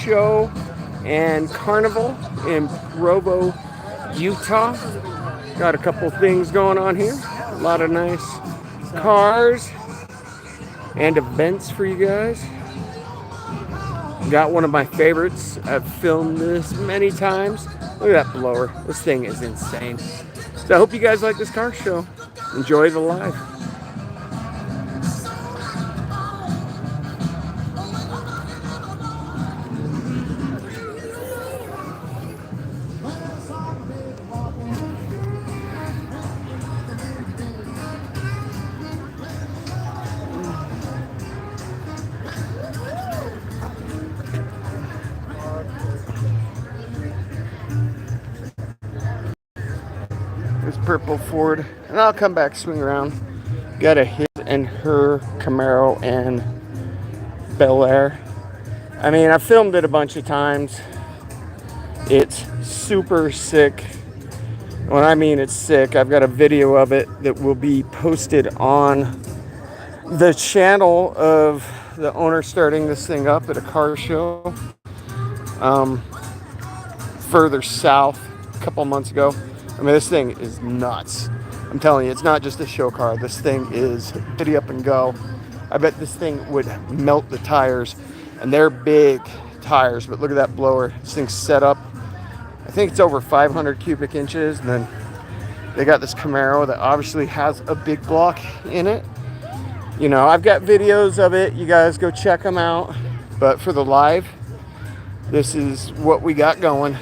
Show and Carnival in Provo, Utah. Got a couple things going on here. A lot of nice cars and events for you guys. Got one of my favorites. I've filmed this many times. Look at that blower. This thing is insane. So I hope you guys like this car show. Enjoy the live. This purple Ford, and I'll come back, swing around. Got a his and her Camaro and Bel Air. I mean, I filmed it a bunch of times. It's super sick. When I mean it's sick, I've got a video of it that will be posted on the channel of the owner starting this thing up at a car show further south a couple months ago. I mean, this thing is nuts. I'm telling you, it's not just a show car. This thing is giddy up and go. I bet this thing would melt the tires, and they're big tires, but look at that blower. This thing's set up. I think it's over 500 cubic inches, and then they got this Camaro that obviously has a big block in it. You know, I've got videos of it. You guys go check them out. But for the live, this is what we got going.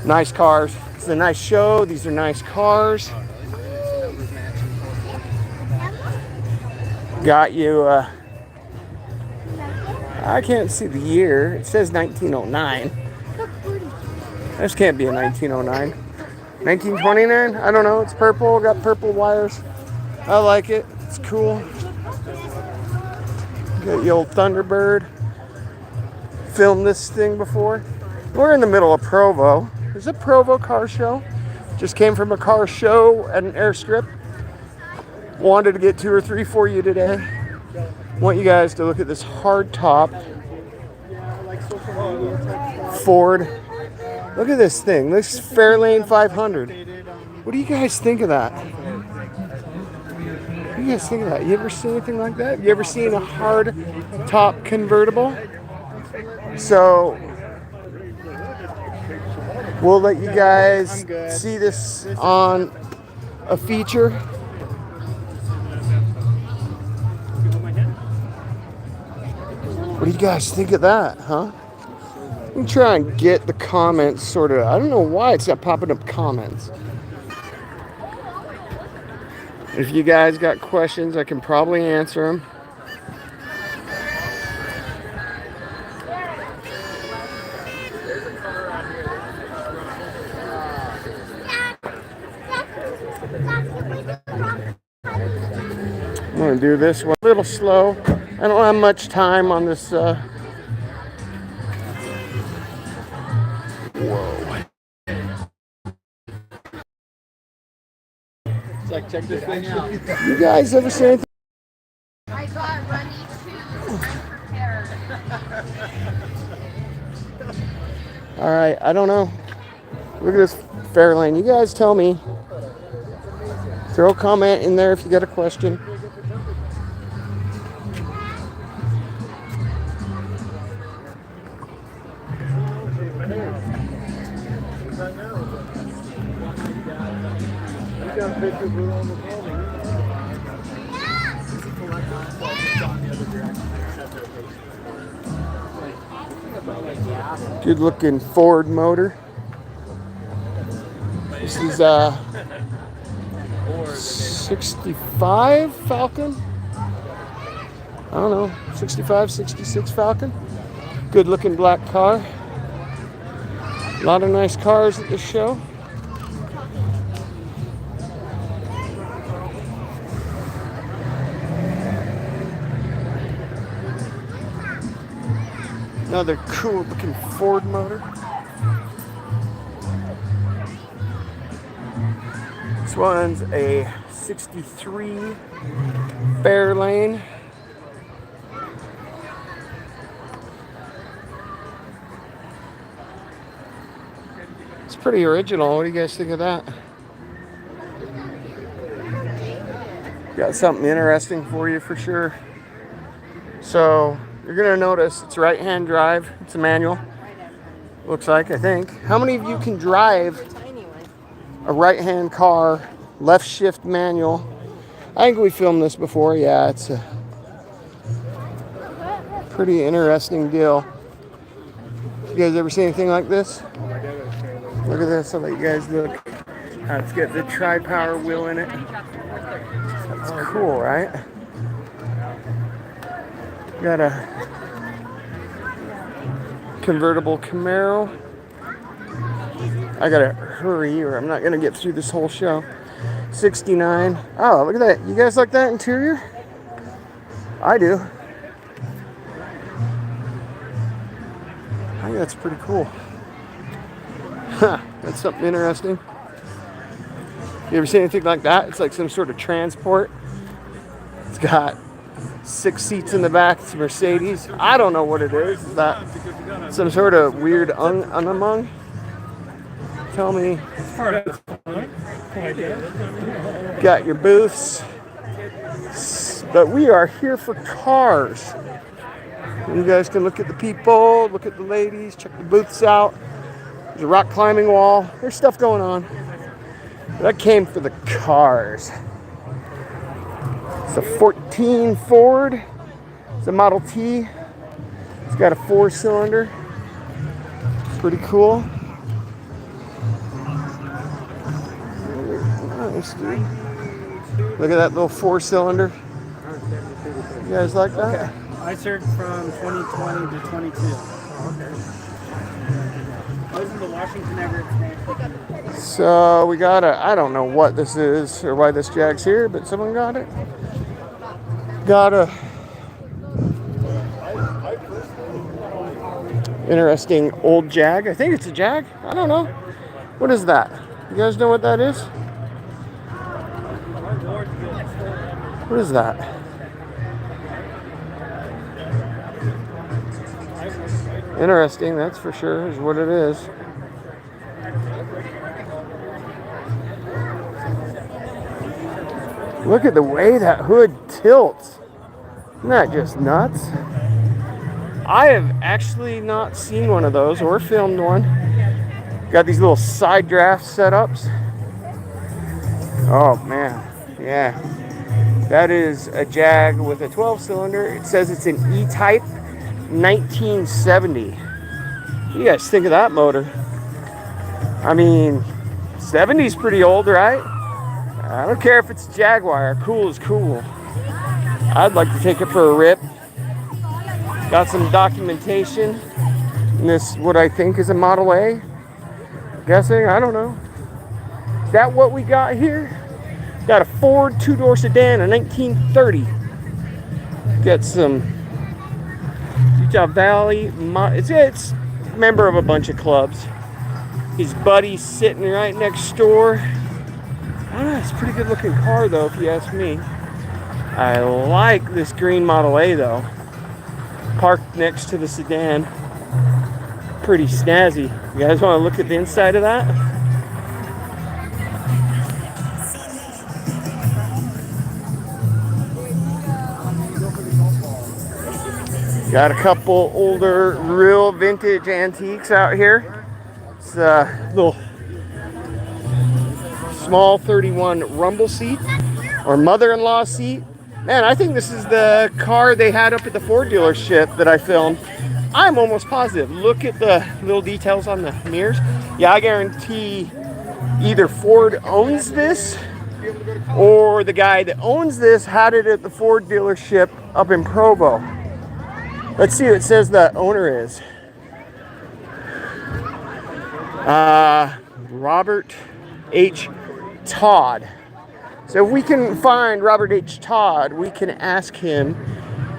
Nice cars. It's a nice show. These are nice cars. Got you, I can't see the year. It says 1909. This can't be a 1909. 1929? I don't know. It's purple. Got purple wires. I like it. It's cool. Got the old Thunderbird. Filmed this thing before. We're in the middle of Provo. There's a Provo car show. Just came from a car show at an airstrip. Wanted to get 2 or 3 for you today. Want you guys to look at this hardtop Ford. Look at this thing. This Fairlane 500. What do you guys think of that? What do you guys think of that? You ever seen anything like that? You ever seen a hardtop convertible? So we'll let you guys see this on a feature. What do you guys think of that, huh? Let me try and get the comments sort of. I don't know why it's not popping up comments. If you guys got questions, I can probably answer them. I'm going to do this one a little slow. I don't have much time on this. Whoa. It's like, check this thing out. You guys ever see anything? I got Runny 2. All right, I don't know. Look at this Fairlane. You guys tell me. Throw a comment in there if you got a question. Good looking Ford motor. This is a 65 Falcon. I don't know, 65, 66 Falcon. Good looking black car. A lot of nice cars at this show. Another cool looking Ford motor. This one's a 63 Fairlane. It's pretty original. What do you guys think of that? Got something interesting for you for sure. So you're gonna notice it's right-hand drive. It's a manual. Looks like, I think. How many of you can drive a right-hand car, left shift manual? I think we filmed this before. Yeah, it's a pretty interesting deal. You guys ever seen anything like this? Look at this. I'll let you guys look. It's got the tri-power wheel in it. That's cool, right? Got a convertible Camaro. I gotta hurry or I'm not gonna get through this whole show. 69. Oh, look at that. You guys like that interior? I do. I think that's pretty cool. Huh, that's something interesting. You ever seen anything like that? It's like some sort of transport. It's got 6 seats in the back. It's a Mercedes. I don't know what it is. Is that some sort of weird unamong? Tell me. Got your booths. But we are here for cars. You guys can look at the people, look at the ladies, check the booths out. There's a rock climbing wall. There's stuff going on. But I came for the cars. It's a 14 Ford. It's a Model T. It's got a 4-cylinder. Pretty cool. Nice, dude. Look at that little 4-cylinder. You guys like that? Okay. I served from 2020 to 22. Oh, okay. I was in the Washington Everett. So we got I don't know what this is or why this Jag's here, but someone got it. Got a interesting old Jag. I think it's a Jag. I don't know. What is that? You guys know what that is? What is that? Interesting, that's for sure, is what it is. Look at the way that hood tilts. Isn't that just nuts? I have actually not seen one of those or filmed one. Got these little side draft setups. Oh man, yeah. That is a Jag with a 12-cylinder. It says it's an E-Type 1970. What do you guys think of that motor? I mean, 70's pretty old, right? I don't care if it's a Jaguar. Cool is cool. I'd like to take it for a rip. Got some documentation. And this, what I think is a Model A. Guessing, I don't know. Is that what we got here? Got a Ford 2-door sedan, a 1930. Got some Utah Valley. It's a member of a bunch of clubs. His buddy's sitting right next door. I don't know, it's a pretty good looking car though, if you ask me. I like this green Model A though. Parked next to the sedan. Pretty snazzy. You guys want to look at the inside of that? Got a couple older, real vintage antiques out here. It's a little small 31 rumble seat or mother-in-law seat. Man, I think this is the car they had up at the Ford dealership that I filmed. I'm almost positive. Look at the little details on the mirrors. Yeah, I guarantee either Ford owns this or the guy that owns this had it at the Ford dealership up in Provo. Let's see what it says the owner is. Robert H. Todd. So if we can find Robert H. Todd, we can ask him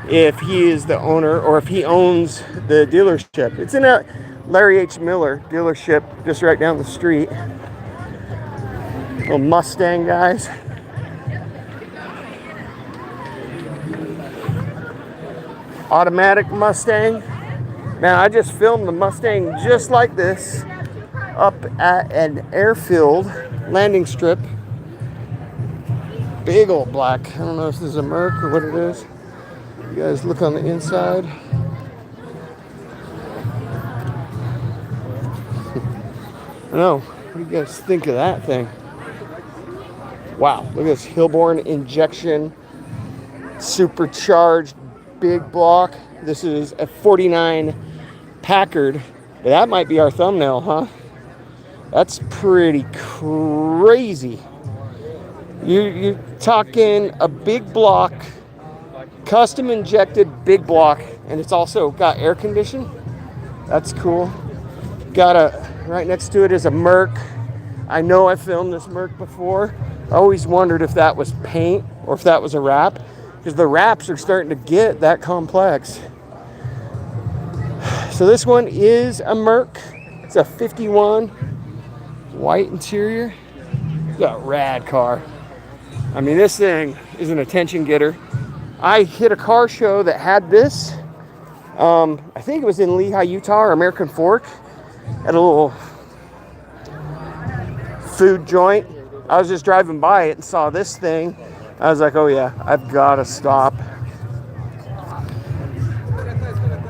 if he is the owner or if he owns the dealership. It's in a Larry H. Miller dealership just right down the street. Little Mustang, guys. Automatic Mustang. Man, I just filmed the Mustang just like this up at an airfield landing strip. Big old black. I don't know if this is a Merc or what it is. You guys look on the inside. I know. What do you guys think of that thing? Wow, look at this Hillborn injection, supercharged, big block. This is a 49 Packard. That might be our thumbnail, huh? That's pretty crazy. You're talking a big block, custom injected big block, and it's also got air conditioning. That's cool. Right next to it is a Merc. I know I filmed this Merc before. I always wondered if that was paint or if that was a wrap, because the wraps are starting to get that complex. So this one is a Merc. It's a 51 white interior. It's got a rad car. I mean, this thing is an attention getter. I hit a car show that had this. I think it was in Lehi, Utah, or American Fork, at a little food joint. I was just driving by it and saw this thing. I was like, oh yeah, I've got to stop.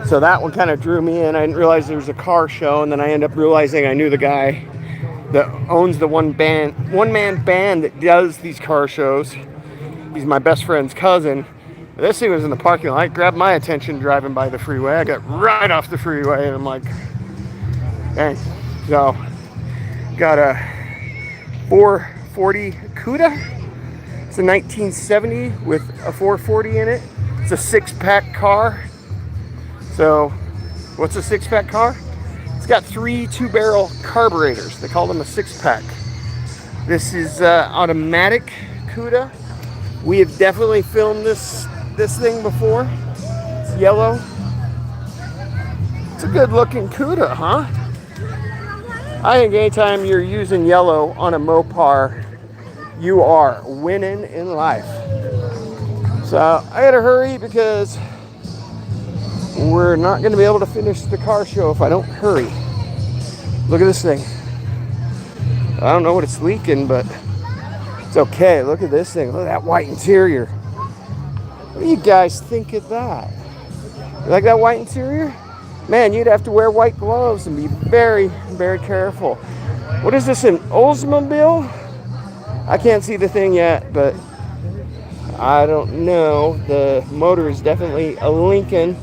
So that one kind of drew me in. I didn't realize there was a car show, and then I ended up realizing I knew the guy that owns the one-man band that does these car shows. He's my best friend's cousin. This thing was in the parking lot. It grabbed my attention driving by the freeway. I got right off the freeway, and I'm like, dang. So, got a 440 Cuda. It's a 1970 with a 440 in it. It's a six-pack car. So, what's a six-pack car? It's got 3 two-barrel carburetors. They call them a six-pack. This is automatic Cuda. We have definitely filmed this thing before. It's yellow. It's a good-looking Cuda, huh? I think anytime you're using yellow on a Mopar, you are winning in life. So I gotta hurry because we're not gonna be able to finish the car show if I don't hurry. Look at this thing. I don't know what it's leaking, but it's okay. Look at this thing. Look at that white interior. What do you guys think of that? You like that white interior? Man, you'd have to wear white gloves and be very, very careful. What is this, an Oldsmobile? I can't see the thing yet, but I don't know. The motor is definitely a Lincoln.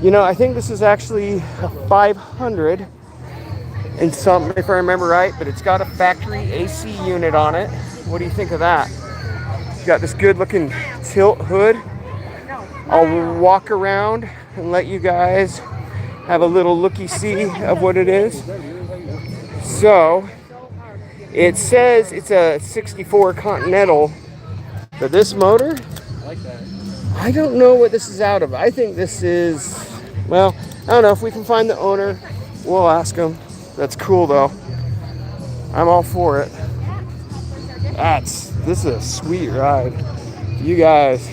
You know, I think this is actually a 500 and something, if I remember right, but it's got a factory AC unit on it. What do you think of that? It's got this good looking tilt hood. I'll walk around and let you guys have a little looky-see of what it is. So, it says it's a 64 Continental, but this motor, I don't know what this is out of. I think this is, well, I don't know. If we can find the owner, we'll ask him. That's cool though. I'm all for it. This is a sweet ride. You guys,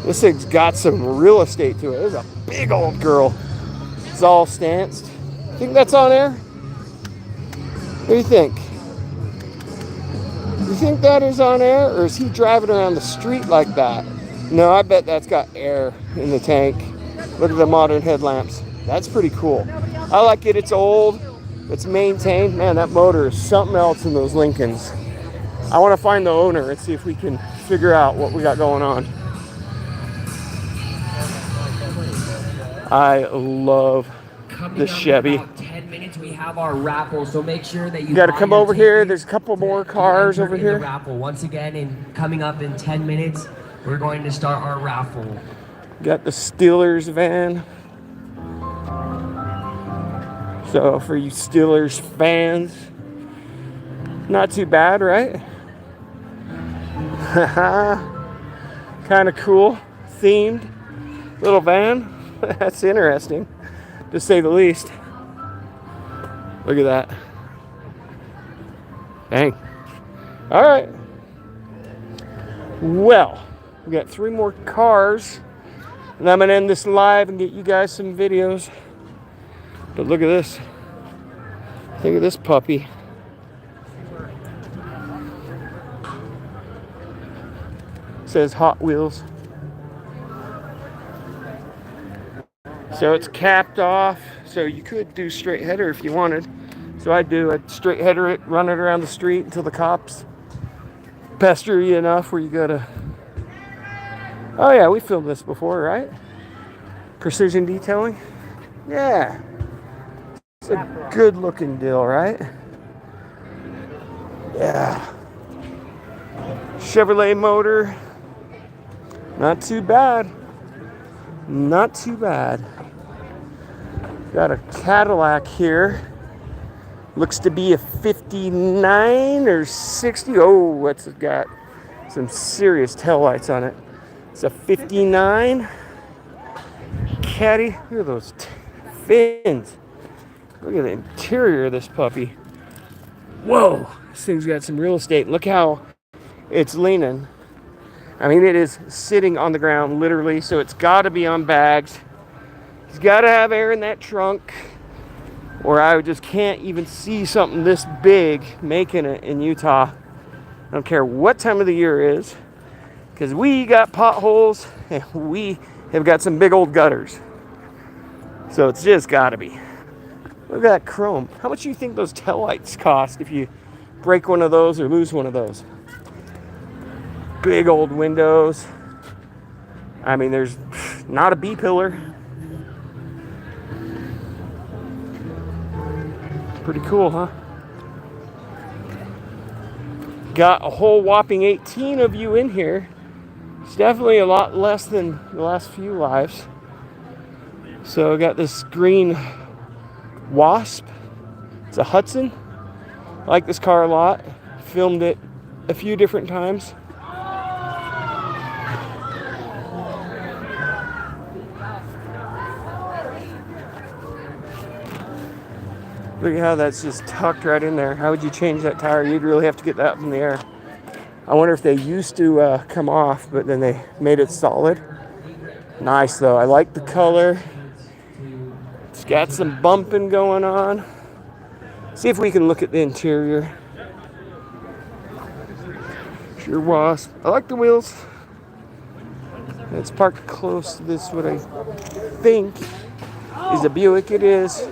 this thing's got some real estate to it. It's a big old girl. It's all stanced. Think that's on air? What do you think? You think that is on air, or is he driving around the street like that? No, I bet that's got air in the tank. Look at the modern headlamps. That's pretty cool. I like it. It's old. It's maintained. Man, that motor is something else in those Lincolns. I want to find the owner and see if we can figure out what we got going on. I love the Chevy. About 10 minutes, we have our raffle, so make sure that you got to buy come your over here. tickets There's a couple more cars over in here. The raffle once again, and coming up in 10 minutes, we're going to start our raffle. Got the Steelers van. So for you Steelers fans, not too bad, right? Kind of cool, themed little van. That's interesting, to say the least. Look at that. Dang. All right. Well, we got 3 more cars, and I'm gonna end this live and get you guys some videos. But look at this. Look at this puppy. Says Hot Wheels. So it's capped off, so you could do straight header if you wanted. So I do a straight header it, run it around the street until the cops pester you enough where you gotta. Oh yeah, we filmed this before, right? Precision detailing. Yeah, it's a good looking deal, right? Yeah. Chevrolet motor. Not too bad. Not too bad. Got a Cadillac here. Looks to be a 59 or 60. Oh, what's it got? Some serious taillights on it. It's a 59 Caddy. Look at those fins. Look at the interior of this puppy. Whoa, this thing's got some real estate. Look how it's leaning. I mean, it is sitting on the ground, literally, so it's got to be on bags. It's got to have air in that trunk, or I just can't even see something this big making it in Utah. I don't care what time of the year it is, because we got potholes, and we have got some big old gutters. So it's just got to be. Look at that chrome. How much do you think those taillights cost if you break one of those or lose one of those? Big old windows. I mean, there's not a B-pillar. Pretty cool, huh? Got a whole whopping 18 of you in here. It's definitely a lot less than the last few lives. So I got this green Wasp. It's a Hudson. I like this car a lot. Filmed it a few different times. Look at how that's just tucked right in there. How would you change that tire? You'd really have to get that up in the air. I wonder if they used to come off, but then they made it solid. Nice though. I like the color. It's got some bumping going on. See if we can look at the interior. Sure Wasp. I like the wheels. It's parked close to this, what I think is a Buick. It is.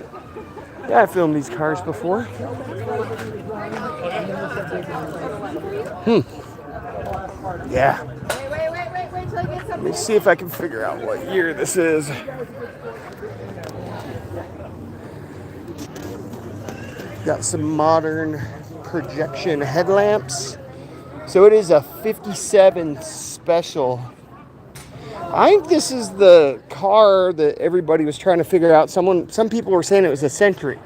Yeah, I filmed these cars before. Yeah. Wait till I get Let something. me see if I can figure out what year this is. Got some modern projection headlamps. So it is a 57 special. I think this is the car that everybody was trying to figure out. Some people were saying it was a Century.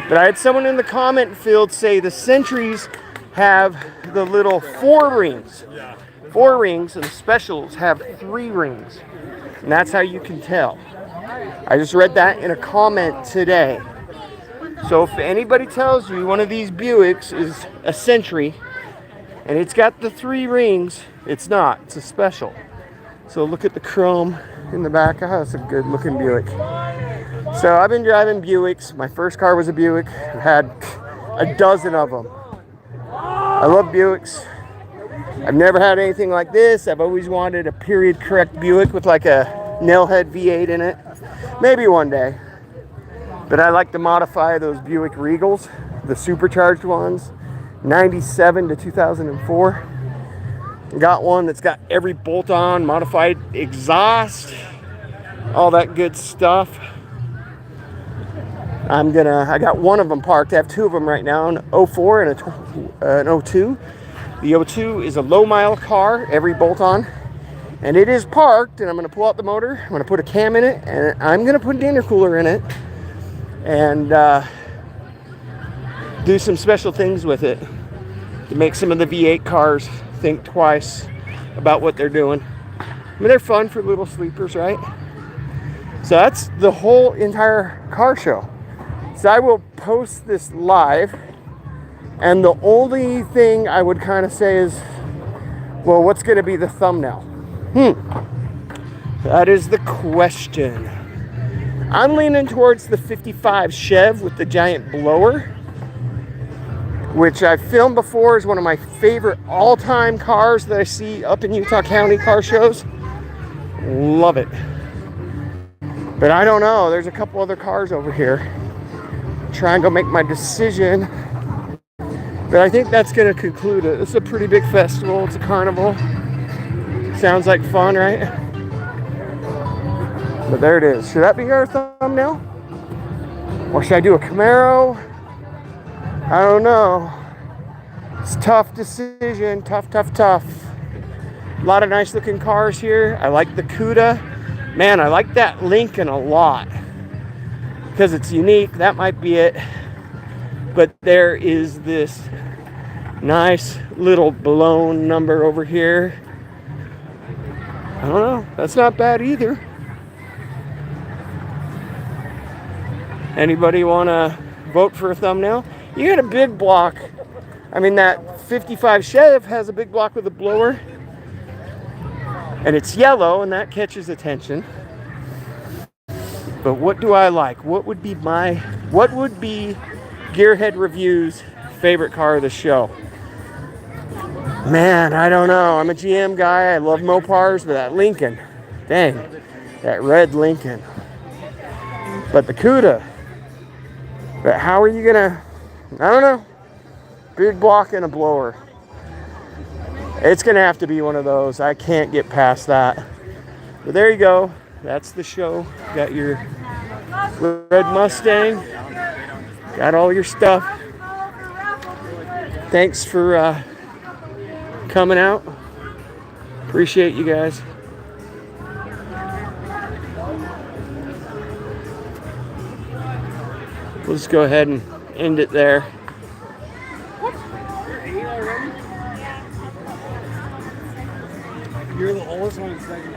But I had someone in the comment field say the Centuries have the little 4 rings. 4 rings, and the specials have 3 rings. And that's how you can tell. I just read that in a comment today. So if anybody tells you one of these Buicks is a Century and it's got the 3 rings, it's not. It's a special. So look at the chrome in the back. Oh, that's a good looking Buick. So I've been driving Buicks. My first car was a Buick. I've had a dozen of them. I love Buicks. I've never had anything like this. I've always wanted a period correct Buick with like a nailhead V8 in it. Maybe one day. But I like to modify those Buick Regals, the supercharged ones, 97 to 2004. Got one that's got every bolt-on, modified exhaust, all that good stuff. I got one of them parked. I have 2 of them right now, an 04 and an 02. The 02 is a low-mile car, every bolt-on, and it is parked, and I'm going to pull out the motor, I'm going to put a cam in it, and I'm going to put an intercooler in it, and do some special things with it to make some of the V8 cars think twice about what they're doing. I mean, they're fun for little sleepers, right? So that's the whole entire car show. So I will post this live, and the only thing I would kind of say is, well, what's going to be the thumbnail? That is the question. I'm leaning towards the 55 Chev with the giant blower. which I've filmed before, is one of my favorite all-time cars that I see up in Utah County car shows. Love it. But I don't know. There's a couple other cars over here. Try and go make my decision. But I think that's going to conclude it. It's a pretty big festival. It's a carnival. Sounds like fun, right? But there it is. Should that be our thumbnail? Or should I do a Camaro? I don't know. It's a tough decision. Tough. A lot of nice looking cars here. I like the Cuda. Man, I like that Lincoln a lot. Because it's unique. That might be it. But there is this nice little blown number over here. I don't know. That's not bad either. Anybody want to vote for a thumbnail? You got a big block. I mean, that 55 Chev has a big block with a blower. And it's yellow, and that catches attention. But what do I like? What would be Gearhead Review's favorite car of the show? Man, I don't know. I'm a GM guy. I love Mopars, but that Lincoln, dang, that red Lincoln. But the Cuda. But how are you gonna? I don't know. Big block and a blower. It's gonna have to be one of those. I can't get past that. But there you go. That's the show. Got your red Mustang. Got all your stuff. Thanks for coming out. Appreciate you guys. We'll just go ahead and end it there. You're the oldest one in second.